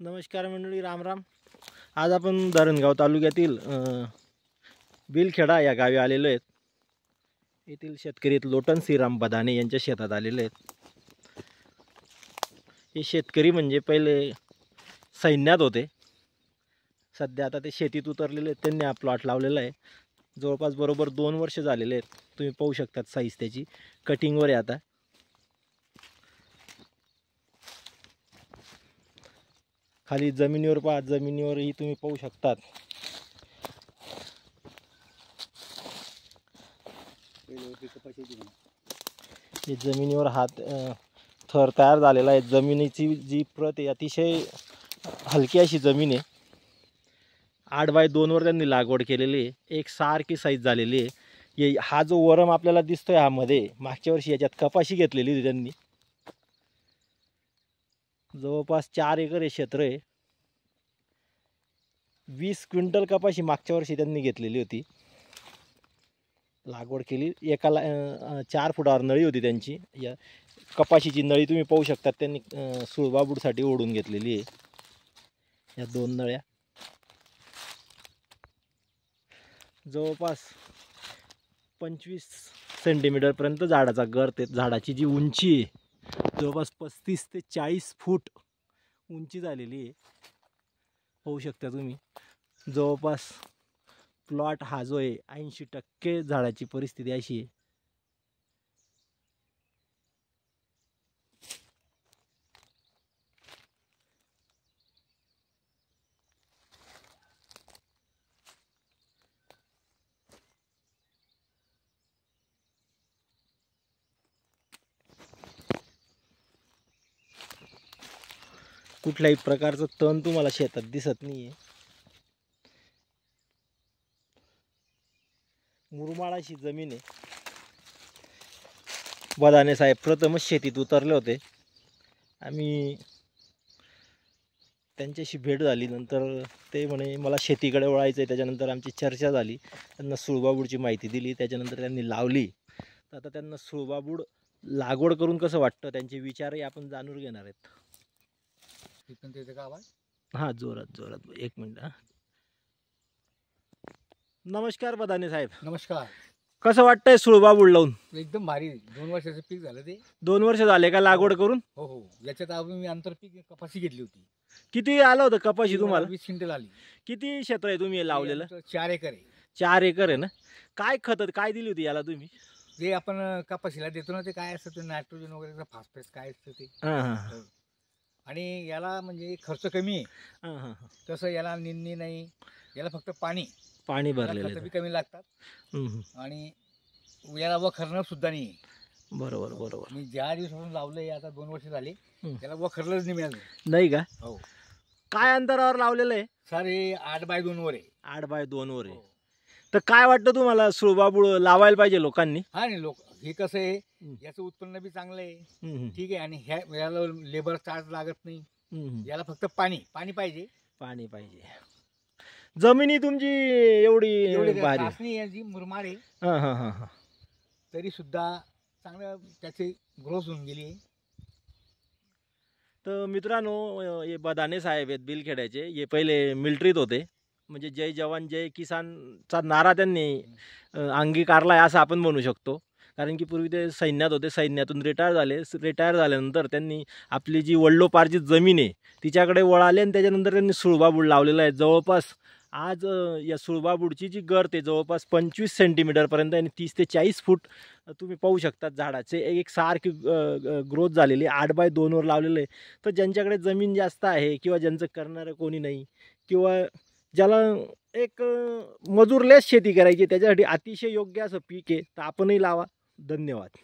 नमस्कार मंडळी, राम राम. आज आपण धरणगाव तालुक्यातील बिलखेडा या गावी आलेलो आहेत. येथील शेतकरी लोटन श्रीराम बदाने यांच्या शेतात आलेले आहेत. हे शेतकरी म्हणजे पहिले सैन्यात होते, सध्या आता ते शेतीत उतरलेले आहेत. त्यांनी हा प्लॉट लावलेला आहे. जवळपास बरोबर 2 वर्ष झालेले आहेत. तुम्ही पाहू शकतात साईज त्याची कटिंगवर आहे. आता खाली जमिनीवर पहा, जमिनीवरही तुम्ही पाहू शकतात. हे जमिनीवर हात थर तयार झालेला आहे. जमिनीची जी प्रत आहे अतिशय हलकी अशी जमीन आहे. 8x2 वर त्यांनी लागवड केलेली आहे. एक सारखी साईज झालेली आहे. हा जो वरम आपल्याला दिसतोय हा मध्ये, मागच्या वर्षी याच्यात कपाशी घेतलेली होती त्यांनी. जवळपास 4 एकर हे क्षेत्र आहे. 20 क्विंटल कपाशी मागच्या वर्षी त्यांनी घेतलेली होती, लागवड केली. एकाला 4 फुटावर नळी होती त्यांची. या कपाशीची नळी तुम्ही पाहू शकता, त्यांनी सुळबाबूडसाठी ओढून घेतलेली आहे. या 2 नळ्या जवळपास 25 सेंटीमीटर पर्यंत झाडाचा गर्थ आहे. झाडाची जी उंची आहे जवळपास 35 ते 40 फूट उंची झालेली आहे. पाहू शकता तुम्ही. जवळपास प्लॉट हा जो आहे 80% झाडाची परिस्थिती अशी आहे. कुठल्याही प्रकारचं तण तुम्हाला शेतात दिसत नाहीये. मुरमाड अशी जमीन आहे. बदाने साहेब प्रथमच शेतीत उतरले होते. आम्ही त्यांच्याशी भेट झाली. नंतर ते म्हणे मला शेतीकडे वळायचं आहे. त्याच्यानंतर आमची चर्चा झाली. त्यांना सुळबाबूडची माहिती दिली. त्याच्यानंतर त्यांनी लावली. तर आता त्यांना सुळबाबूड लागवड करून कसं वाटतं, त्यांचे विचारही आपण जाणून घेणार आहेत. हां, जोरात जोरात 1 मिनिट. नमस्कार बदाने साहेब. नमस्कार. कसं वाटतंय सुळबाबूड लावून? एकदम भारी. 2 वर्षाचं पीक झालं ते. 2 वर्ष झाले का लागवड करून? हो हो. याच्यात अजून मी आंतरपीक कपाशी घेतली होती. किती आलं होतं कपाशी तुम्हाला? 20 क्विंटल आली. किती क्षेत्र आहे तुम्ही लावलेलं? 4 एकर आहे. 4 एकर आहे ना. काय खत काय दिली होती याला तुम्ही? जे आपण कपाशीला देतो ना, ते काय असतं ते नायट्रोजन वगैरे, फॉस्फरस काय असतं ते. हां हां. हो. आणि याला म्हणजे खर्च कमी आहे. हां हां. तसं याला निंदणी नाही. याला फक्त पाणी भरलेलं खत आहे. बी कमी लागतात. आणि याला वखरणं सुद्धा नाही. बरोबर बरोबर. मी ज्या दिवसापासून लावलंय, आता 2 वर्ष झाली, त्याला वखरलंच नाही मिळालं. नाही का? हो. काय अंतरावर लावलेलं आहे? सर हे 8x2 वर आहे. 8x2 वर आहे. तर काय वाटतं तुम्हाला, सुळबाबूड लावायला पाहिजे लोकांनी? हा नाही, लोक हे कसं आहे, याचं उत्पन्न बी चांगलं आहे. ठीक आहे. आणि याला लेबर चार्ज लागत नाही. याला फक्त पाणी पाहिजे. पाणी पाहिजे. जमिनी तुमची एवढी भारी याची मुरमाड आहे. हां हां हां हां. तरी सुद्धा चांगलं त्याची ग्रोथ होऊन गेली. तर मित्रांनो, हे बदाने साहेब आहेत बिलखेड्याचे. हे पहिले मिलिटरीत होते. म्हणजे जय जवान जय किसानचा नारा त्यांनी अंगीकारला आहे असं आपण म्हणू शकतो. कारण की पूर्वी ते सैन्यात होते. सैन्यातून रिटायर झाले. रिटायर झाल्यानंतर त्यांनी आपली जी वडिलोपार्जित जमीन आहे तिच्याकडे वळाले. आणि त्याच्यानंतर त्यांनी सुळबाबूड लावलेलं आहे. जवळपास आज या सुळबाबूडची जी गर्थ आहे जवळपास 25 सेंटीमीटरपर्यंत आणि 30 ते 40 फूट तुम्ही पाहू शकता. झाडाचे एक सारखी ग्रोथ झालेली 8x2 वर लावलेलं आहे. तर ज्यांच्याकडे जमीन जास्त आहे किंवा ज्यांचं करणारं कोणी नाही, किंवा ज्याला एक मजूरलेस शेती करायची, त्याच्यासाठी अतिशय योग्य असं पीक आहे. तर आपणही लावा. धन्यवाद.